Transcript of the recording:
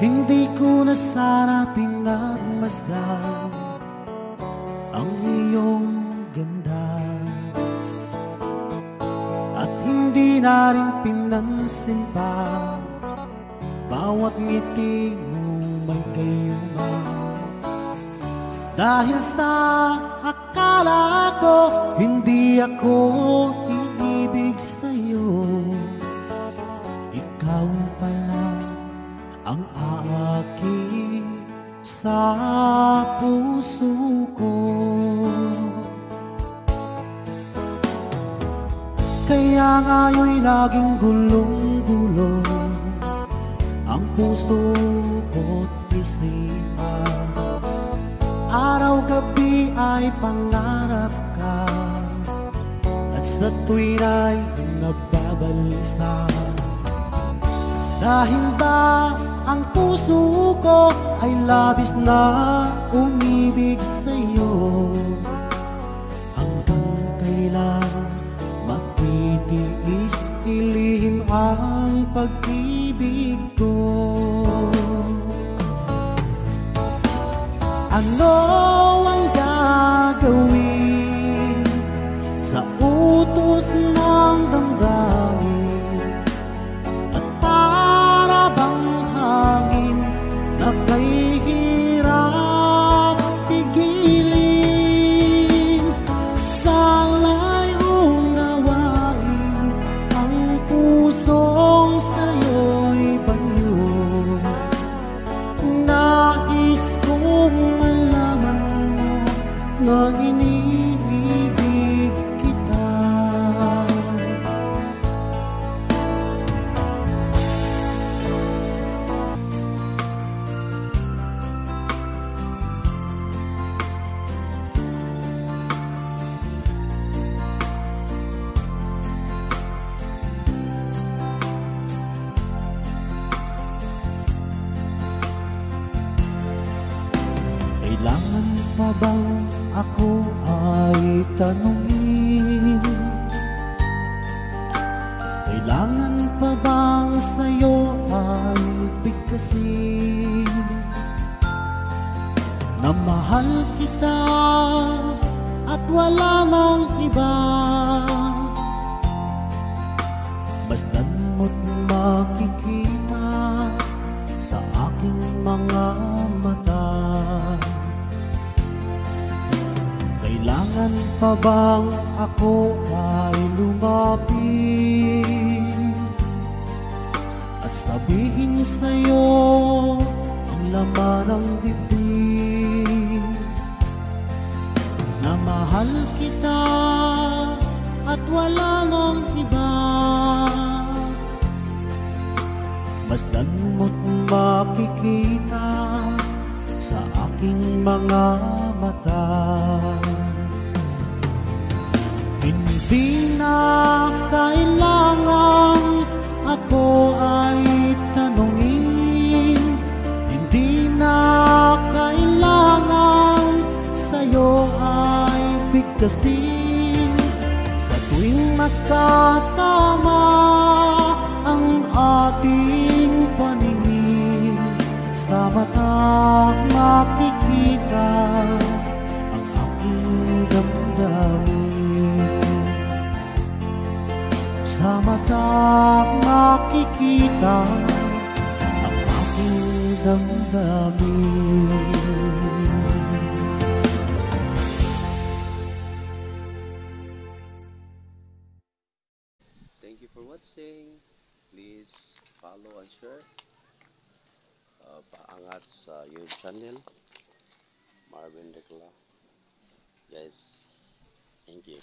Hindi ko na sana pinagmasdan ang iyong ganda, at hindi na rin pinansin pa bawat ngiti mo may gayuma. Dahil sa akala ko hindi ako iibig sa'yo, ikaw pala ang aaki sa puso ko. Kaya nga'yo'y laging gulong-gulo ang puso ko't isipan. Araw-gabi ay pangarap ka, at sa tuwin ay nababalisa. Dahil ba ang puso ko ay labis na umibig sa'yo, hanggang kailan matitiis ilihim ang pag-ibig ko? Ano ang gagawin sa utos ng damdamin, at para bang hangin na kay hirap pigilin? Sana'y unawain ang pusong sa'yo'y baliw. Nais kong malaman mo na iniibig kita. Kailangan pa bang ako ay tanungin? Kailangan pa bang sa'yo ay bigkasin na mahal kita at wala nang iba? Basta't mo't makikita sa aking mga mata. Kailangan pa bang ako ay lumapit at sabihin sa'yo ang laman ng dibdib, na mahal kita at wala nang iba? Basta't mo't makikita sa aking mga mata. Hindi na kailangan ako ay tanungin, hindi na kailangan sa'yo ay bigkasin. Sa tuwing magkatama ang ating paningin, sa matang makikita ang aking damdamin. Sa matang makikita ang aking damdamin. Thank you for watching. Please follow and share. Paangat sa YouTube channel Marvin Decla. Guys, thank you.